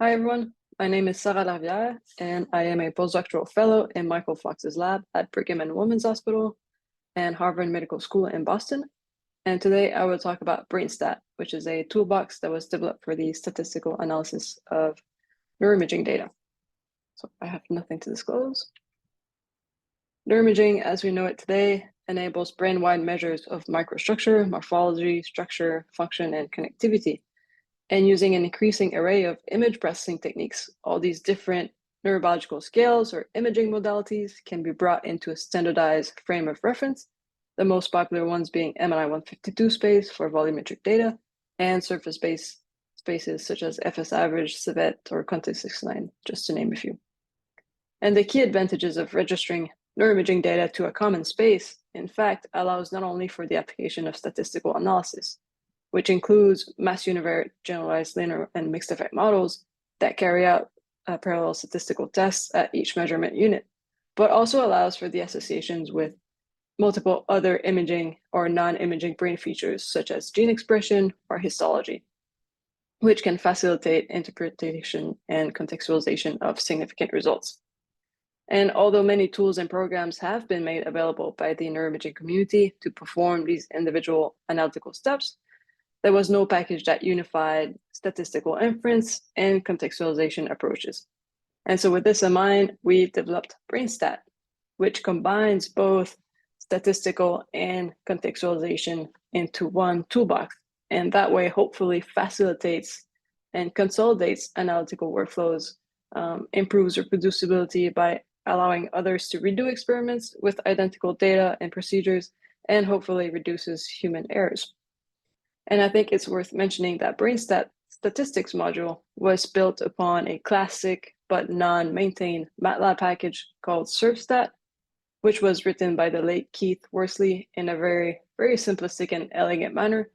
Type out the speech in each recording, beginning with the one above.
Hi everyone, my name is Sara Larivière and I am a postdoctoral fellow in Michael Fox's lab at Brigham and Women's Hospital and Harvard Medical School in Boston. And today I will talk about BrainStat, which is a toolbox that was developed for the statistical analysis of neuroimaging data. So I have nothing to disclose. Neuroimaging, as we know it today, enables brain-wide measures of microstructure, morphology, structure, function, and connectivity. And using an increasing array of image processing techniques, all these different neurobiological scales or imaging modalities can be brought into a standardized frame of reference, the most popular ones being MNI 152 space for volumetric data and surface-based spaces such as FS average, Civet, or Context69, just to name a few. And the key advantages of registering neuroimaging data to a common space, in fact, allows not only for the application of statistical analysis, which includes mass univariate generalized linear and mixed effect models that carry out parallel statistical tests at each measurement unit, but also allows for the associations with multiple other imaging or non-imaging brain features such as gene expression or histology, which can facilitate interpretation and contextualization of significant results. And although many tools and programs have been made available by the neuroimaging community to perform these individual analytical steps, there was no package that unified statistical inference and contextualization approaches. And so with this in mind, we developed BrainStat, which combines both statistical and contextualization into one toolbox. And that way, hopefully facilitates and consolidates analytical workflows, improves reproducibility by allowing others to redo experiments with identical data and procedures, and hopefully reduces human errors. And I think it's worth mentioning that BrainStat statistics module was built upon a classic but non-maintained Matlab package called SurfStat, which was written by the late Keith Worsley in a very, very simplistic and elegant manner,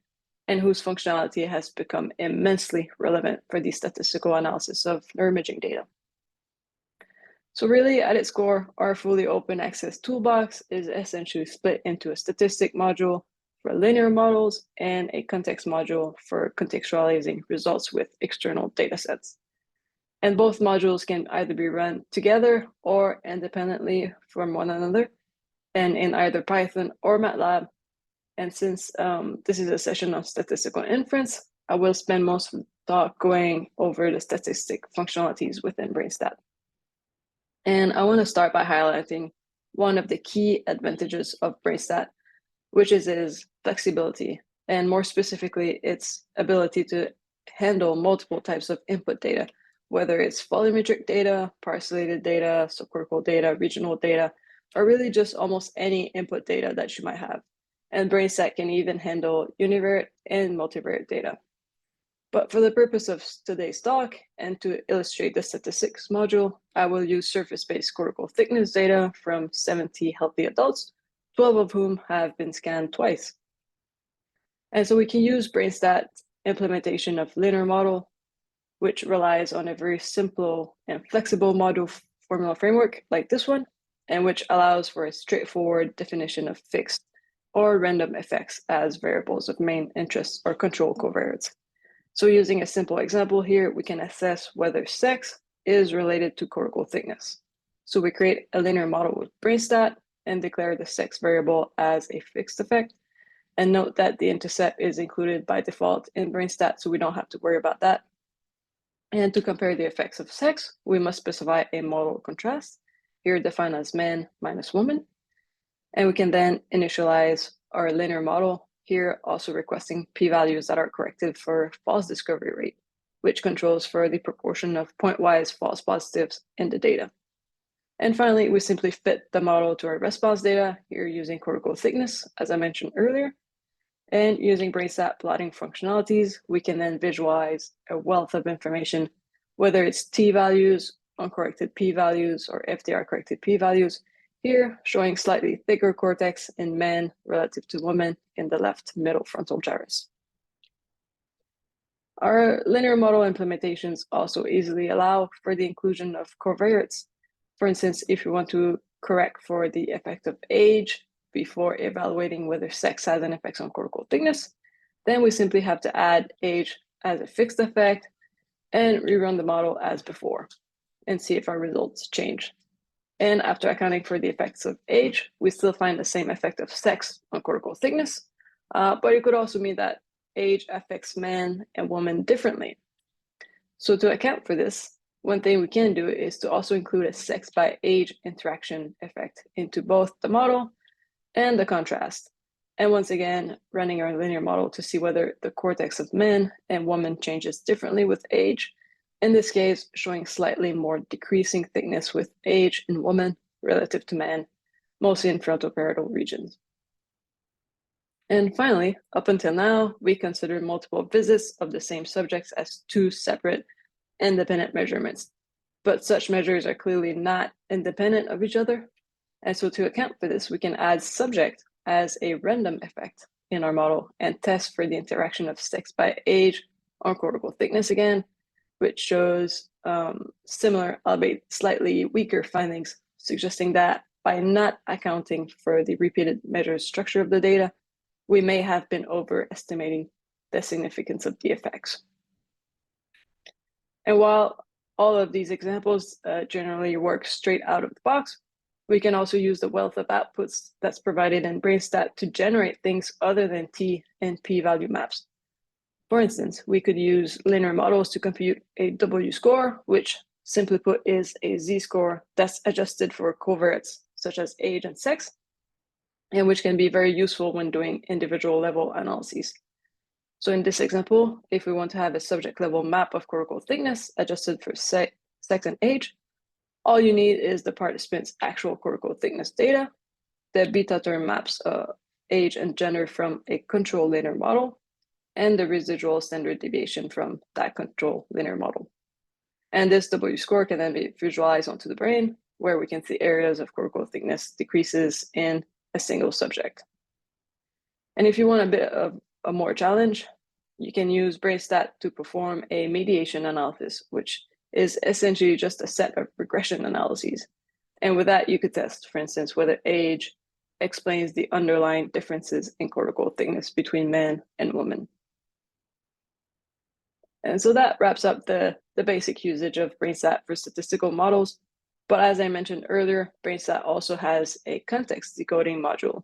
and whose functionality has become immensely relevant for the statistical analysis of neuroimaging data. So really, at its core, our fully open access toolbox is essentially split into a statistic module for linear models and a context module for contextualizing results with external datasets. And both modules can either be run together or independently from one another, and in either Python or Matlab. And since this is a session on statistical inference, I will spend most of the talk going over the statistic functionalities within BrainStat. And I want to start by highlighting one of the key advantages of BrainStat, which is its flexibility, and more specifically, its ability to handle multiple types of input data, whether it's volumetric data, parcellated data, subcortical data, regional data, or really just almost any input data that you might have. And BrainStat can even handle univariate and multivariate data. But for the purpose of today's talk and to illustrate the statistics module, I will use surface-based cortical thickness data from 70 healthy adults, 12 of whom have been scanned twice. And so we can use BrainStat implementation of linear model, which relies on a very simple and flexible module formula framework like this one, and which allows for a straightforward definition of fixed or random effects as variables of main interest or control covariates. So using a simple example here, we can assess whether sex is related to cortical thickness. So we create a linear model with BrainStat and declare the sex variable as a fixed effect. And note that the intercept is included by default in BrainStat, so we don't have to worry about that. And to compare the effects of sex, we must specify a model contrast, here defined as man minus woman. And we can then initialize our linear model, here also requesting p-values that are corrected for false discovery rate, which controls for the proportion of pointwise false positives in the data. And finally, we simply fit the model to our response data, here using cortical thickness, as I mentioned earlier. And using BrainStat plotting functionalities, we can then visualize a wealth of information, whether it's t-values, uncorrected p-values, or FDR-corrected p-values, here showing slightly thicker cortex in men relative to women in the left middle frontal gyrus. Our linear model implementations also easily allow for the inclusion of covariates. For instance, if you want to correct for the effect of age before evaluating whether sex has an effect on cortical thickness, then we simply have to add age as a fixed effect, and rerun the model as before and see if our results change. And after accounting for the effects of age, we still find the same effect of sex on cortical thickness, but it could also mean that age affects men and women differently. So to account for this, one thing we can do is to also include a sex by age interaction effect into both the model and the contrast. And once again, running our linear model to see whether the cortex of men and women changes differently with age. In this case, showing slightly more decreasing thickness with age in women relative to men, mostly in frontoparietal regions. And finally, up until now, we consider multiple visits of the same subjects as two separate independent measurements. But such measures are clearly not independent of each other. And so to account for this, we can add subject as a random effect in our model and test for the interaction of sex by age on cortical thickness again, which shows similar, albeit slightly weaker findings, suggesting that by not accounting for the repeated measure structure of the data, we may have been overestimating the significance of the effects. And while all of these examples generally work straight out of the box, we can also use the wealth of outputs that's provided in BrainStat to generate things other than T and P-value maps. For instance, we could use linear models to compute a W score, which simply put is a Z-score that's adjusted for covariates such as age and sex, and which can be very useful when doing individual level analyses. So in this example, if we want to have a subject level map of cortical thickness adjusted for sex and age, all you need is the participant's actual cortical thickness data, the beta term maps age and gender from a control linear model, and the residual standard deviation from that control linear model. And this W score can then be visualized onto the brain, where we can see areas of cortical thickness decreases in a single subject. And if you want a bit of a more challenge, you can use BrainStat to perform a mediation analysis, which is essentially just a set of regression analyses. And with that, you could test, for instance, whether age explains the underlying differences in cortical thickness between men and women. And so that wraps up the basic usage of BrainStat for statistical models. But as I mentioned earlier, BrainStat also has a context decoding module,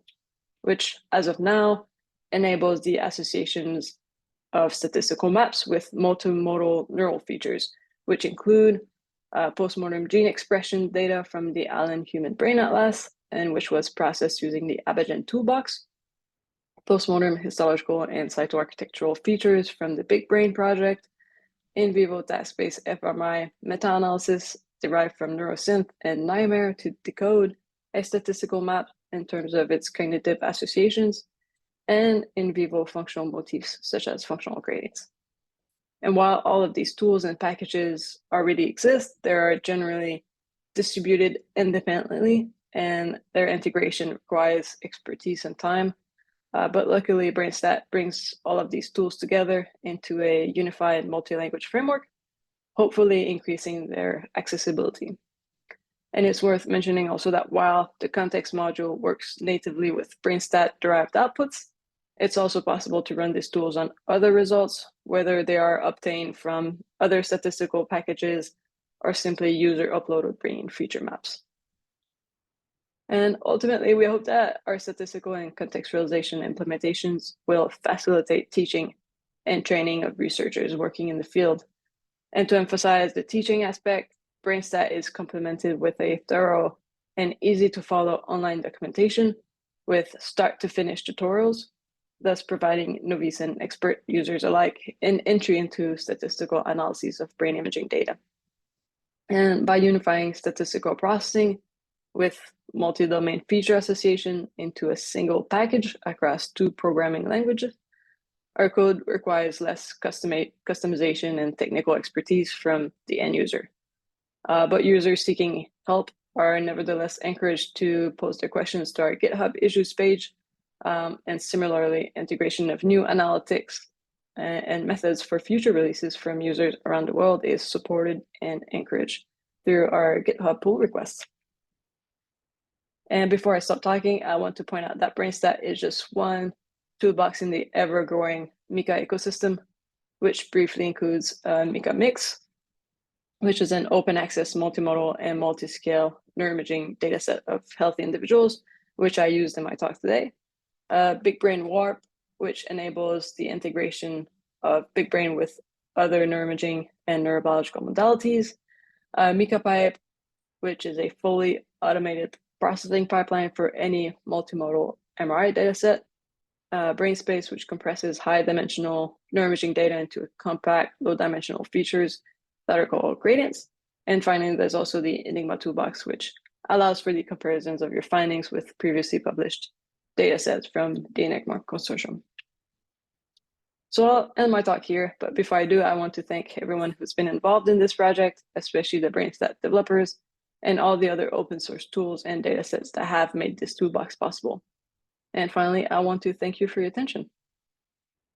which as of now enables the associations of statistical maps with multimodal neural features, which include post-mortem gene expression data from the Allen Human Brain Atlas, and which was processed using the ABAGEN toolbox, post-mortem histological and cytoarchitectural features from the Big Brain project, in vivo task-based fMRI meta-analysis derived from Neurosynth and Nightmare to decode a statistical map in terms of its cognitive associations, and in vivo functional motifs such as functional gradients. And while all of these tools and packages already exist, they are generally distributed independently, and their integration requires expertise and time. But luckily, BrainStat brings all of these tools together into a unified multi-language framework, hopefully increasing their accessibility. And it's worth mentioning also that while the context module works natively with BrainStat-derived outputs, it's also possible to run these tools on other results, whether they are obtained from other statistical packages or simply user-uploaded brain feature maps. And ultimately, we hope that our statistical and contextualization implementations will facilitate teaching and training of researchers working in the field. And to emphasize the teaching aspect, BrainStat is complemented with a thorough and easy to follow online documentation with start to finish tutorials, thus providing novice and expert users alike an entry into statistical analyses of brain imaging data. And by unifying statistical processing with multi-domain feature association into a single package across two programming languages, our code requires less customization and technical expertise from the end user. But users seeking help are nevertheless encouraged to post their questions to our GitHub issues page. And similarly, integration of new analytics and methods for future releases from users around the world is supported and encouraged through our GitHub pull requests. And before I stop talking, I want to point out that BrainStat is just one toolbox in the ever-growing Mika ecosystem. which briefly includes MICA Mix, which is an open access multimodal and multi-scale neuroimaging dataset of healthy individuals, which I used in my talk today. Big Brain Warp, which enables the integration of big brain with other neuroimaging and neurobiological modalities. MICA Pipe, which is a fully automated processing pipeline for any multimodal MRI dataset. BrainSpace, which compresses high-dimensional neuroimaging data into compact, low-dimensional features that are called gradients. And finally, there's also the Enigma toolbox, which allows for the comparisons of your findings with previously published data sets from the Enigma consortium. So I'll end my talk here, but before I do, I want to thank everyone who's been involved in this project, especially the BrainStat developers and all the other open source tools and data sets that have made this toolbox possible. And finally, I want to thank you for your attention.